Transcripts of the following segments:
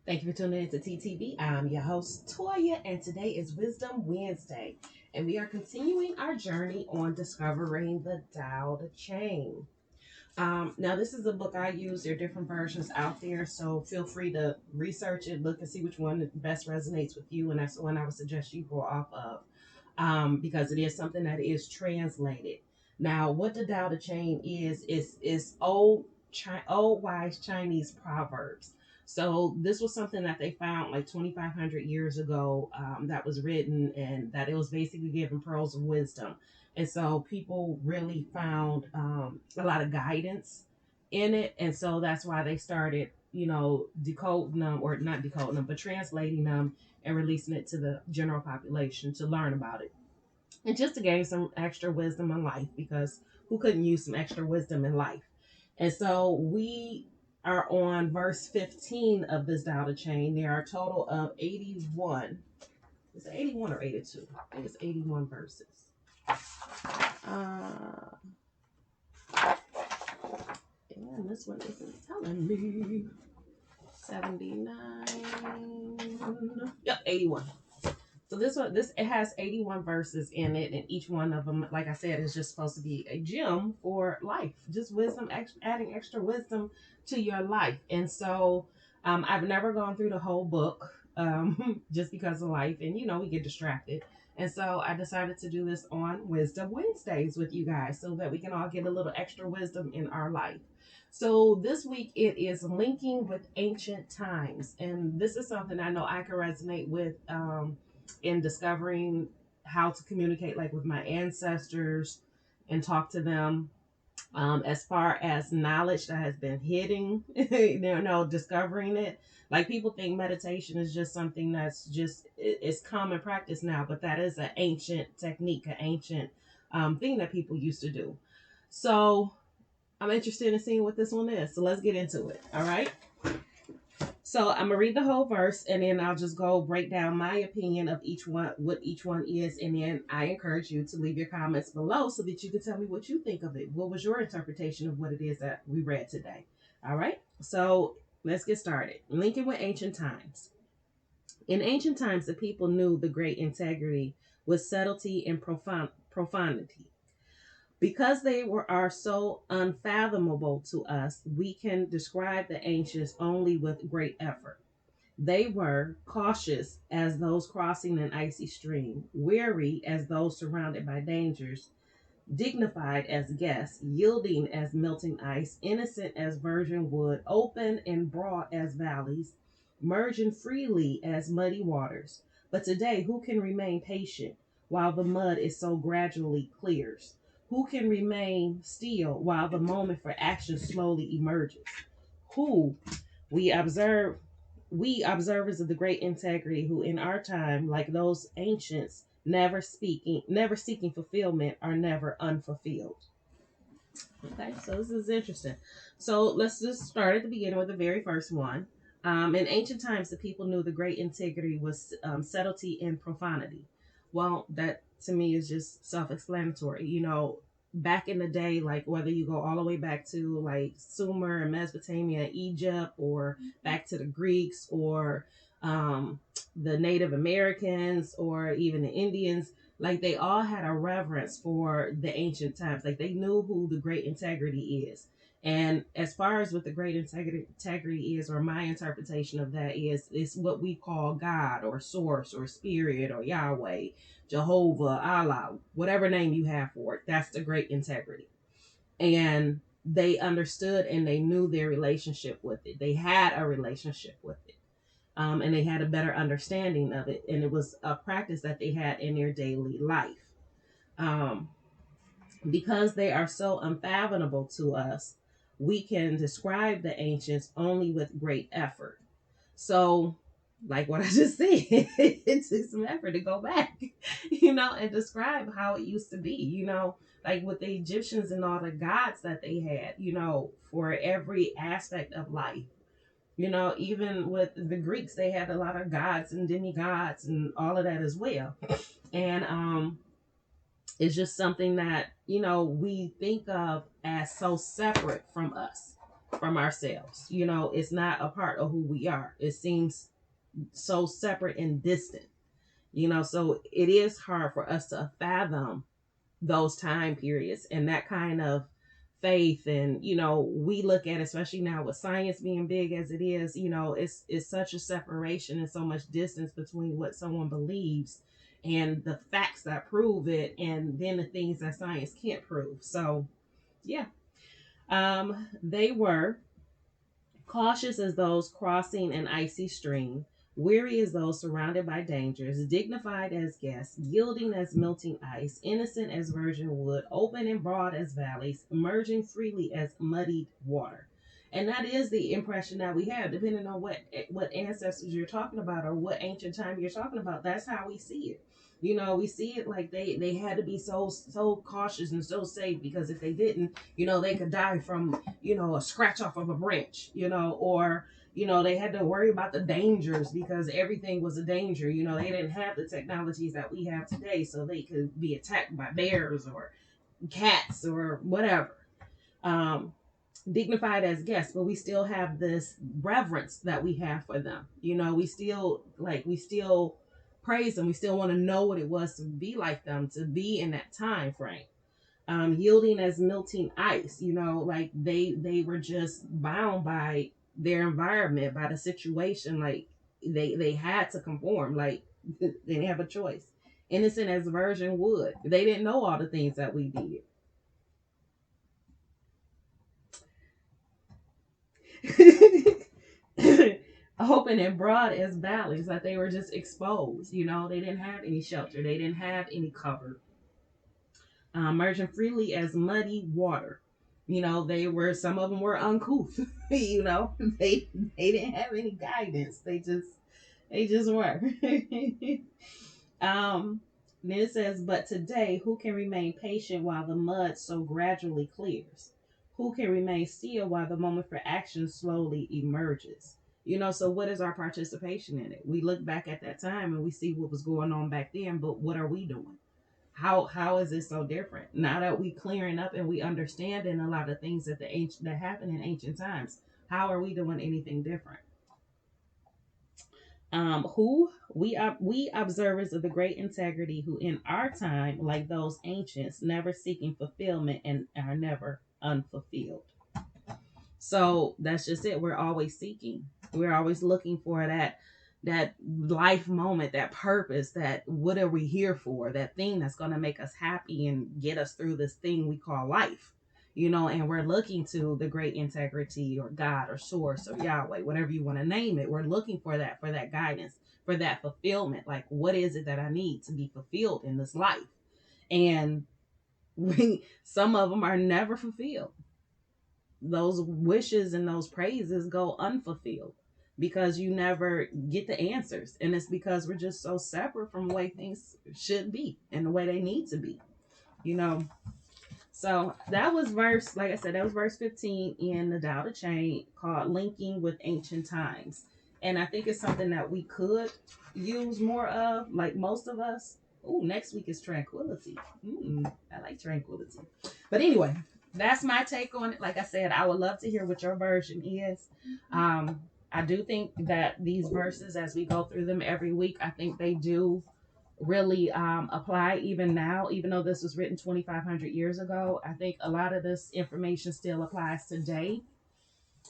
Thank you for tuning in to TTV. I'm your host, Toya, and today is Wisdom Wednesday. And we are continuing our journey on discovering the Tao Te Ching. Now, this is a book I use. There are different versions out there, so feel free to research it, look and see which one best resonates with you, and that's the one I would suggest you go off of because it is something that is translated. Now, what the Tao Te Ching is old wise Chinese proverbs. So this was something that they found like 2,500 years ago that was written, and that it was basically giving pearls of wisdom. And so people really found a lot of guidance in it, and so that's why they started, decoding them, or not decoding them, but translating them and releasing it to the general population to learn about it and just to gain some extra wisdom in life, because who couldn't use some extra wisdom in life? And so we are on verse 15 of this Tao Te Ching. There are a total of 81. Is it 81 or 82? I think it's 81 verses. Uh, and this one isn't telling me. 79. Yep, 81. So this it has 81 verses in it, and each one of them, like I said, is just supposed to be a gem for life, just wisdom, adding extra wisdom to your life. And so, I've never gone through the whole book, just because of life, and we get distracted. And so I decided to do this on Wisdom Wednesdays with you guys, so that we can all get a little extra wisdom in our life. So this week it is linking with ancient times, and this is something I know I can resonate with. In discovering how to communicate like with my ancestors and talk to them, as far as knowledge that has been hidden, discovering it. Like, people think meditation is just something that's just it's common practice now, but that is an ancient technique, an ancient thing that people used to do. So I'm interested in seeing what this one is, so let's get into it. All right. So I'm gonna read the whole verse, and then I'll just go break down my opinion of each one, what each one is, and then I encourage you to leave your comments below so that you can tell me what you think of it. What was your interpretation of what it is that we read today? All right. So let's get started. Linking with ancient times. In ancient times, the people knew the great integrity with subtlety and profundity. Because are so unfathomable to us, we can describe the ancients only with great effort. They were cautious as those crossing an icy stream, weary as those surrounded by dangers, dignified as guests, yielding as melting ice, innocent as virgin wood, open and broad as valleys, merging freely as muddy waters. But today, who can remain patient while the mud is so gradually clears? Who can remain still while the moment for action slowly emerges? Who we observe we observers of the great integrity, who in our time, like those ancients, never seeking fulfillment, are never unfulfilled. Okay, so this is interesting. So let's just start at the beginning with the very first one. In ancient times, the people knew the great integrity was subtlety and profanity. Well, that to me is just self-explanatory. Back in the day, like whether you go all the way back to like Sumer and Mesopotamia, Egypt, or back to the Greeks, or um, the Native Americans, or even the Indians, like they all had a reverence for the ancient times. Like they knew who the great integrity is. And as far as what the great integrity is, or my interpretation of that is what we call God or source or spirit or Yahweh, Jehovah, Allah, whatever name you have for it. That's the great integrity. And they understood and they knew their relationship with it. They had a relationship with it. And they had a better understanding of it. And it was a practice that they had in their daily life. Um, because they are so unfathomable to us, we can describe the ancients only with great effort. So, like what I just said, it took some effort to go back, and describe how it used to be, like with the Egyptians and all the gods that they had, for every aspect of life. Even with the Greeks, they had a lot of gods and demigods and all of that as well. And it's just something that, we think of as so separate from us. from ourselves. It's not a part of who we are. It seems so separate and distant. So it is hard for us to fathom those time periods and that kind of faith. And we look at, especially now with science being big as it is, it's such a separation and so much distance between what someone believes and the facts that prove it, and then the things that science can't prove. So yeah, they were cautious as those crossing an icy stream, weary as those surrounded by dangers, dignified as guests, yielding as melting ice, innocent as virgin wood, open and broad as valleys, emerging freely as muddied water. And that is the impression that we have, depending on what ancestors you're talking about or what ancient time you're talking about. That's how we see it. We see it like they had to be so cautious and so safe, because if they didn't, they could die from a scratch off of a branch, or they had to worry about the dangers because everything was a danger. They didn't have the technologies that we have today, so they could be attacked by bears or cats or whatever. Um, Dignified as guests, but we still have this reverence that we have for them. We still praise them. We still want to know what it was to be like them, to be in that time frame. Yielding as melting ice. Like they were just bound by their environment, by the situation. Like they had to conform. Like they didn't have a choice. Innocent as virgin wood. They didn't know all the things that we did. Open and broad as valleys, like they were just exposed. They didn't have any shelter. They didn't have any cover. Merging freely as muddy water. Some of them were uncouth. They didn't have any guidance. They just were. um, then it says, but today, who can remain patient while the mud so gradually clears? Who can remain still while the moment for action slowly emerges? So what is our participation in it? We look back at that time and we see what was going on back then, but what are we doing? How is it so different now that we clearing up and we understanding a lot of things that happened in ancient times? How are we doing anything different? Who we observers of the great integrity, who in our time, like those ancients, never seeking fulfillment and are never unfulfilled. So that's just it. We're always seeking. We're always looking for that life moment, that purpose, that what are we here for? That thing that's going to make us happy and get us through this thing we call life. And we're looking to the great integrity or God or source or Yahweh, whatever you want to name it. We're looking for that guidance, for that fulfillment. Like, what is it that I need to be fulfilled in this life? And some of them are never fulfilled. Those wishes and those praises go unfulfilled because you never get the answers. And it's because we're just so separate from the way things should be and the way they need to be, you know. So that was like I said, that was verse 15 in the Tao Te Ching, called Linking with Ancient Times. And I think it's something that we could use more of, like most of us. Oh, next week is tranquility. I like tranquility. But anyway, that's my take on it. Like I said, I would love to hear what your version is. I do think that these verses, as we go through them every week, I think they do really apply even now. Even though this was written 2,500 years ago, I think a lot of this information still applies today.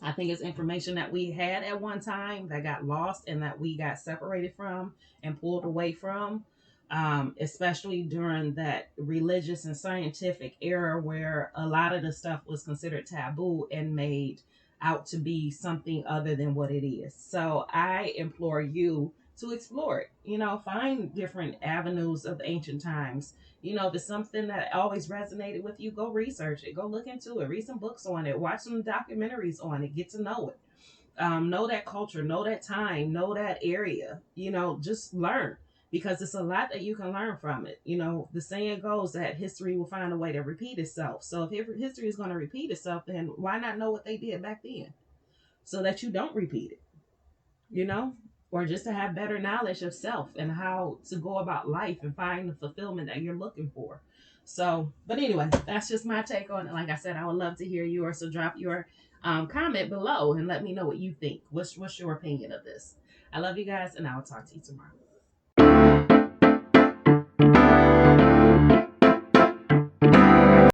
I think it's information that we had at one time that got lost and that we got separated from and pulled away from, especially during that religious and scientific era where a lot of the stuff was considered taboo and made out to be something other than what it is. So I implore you to explore it. Find different avenues of ancient times. If it's something that always resonated with you, go research it, go look into it, read some books on it, watch some documentaries on it, get to know it. Know that culture, know that time, know that area. Just learn, because it's a lot that you can learn from it. The saying goes that history will find a way to repeat itself. So if history is going to repeat itself, then why not know what they did back then so that you don't repeat it? you know, or just to have better knowledge of self and how to go about life and find the fulfillment that you're looking for. So, but anyway, that's just my take on it. Like I said, I would love to hear yours. So drop your comment below and let me know what you think. What's your opinion of this? I love you guys, and I will talk to you tomorrow.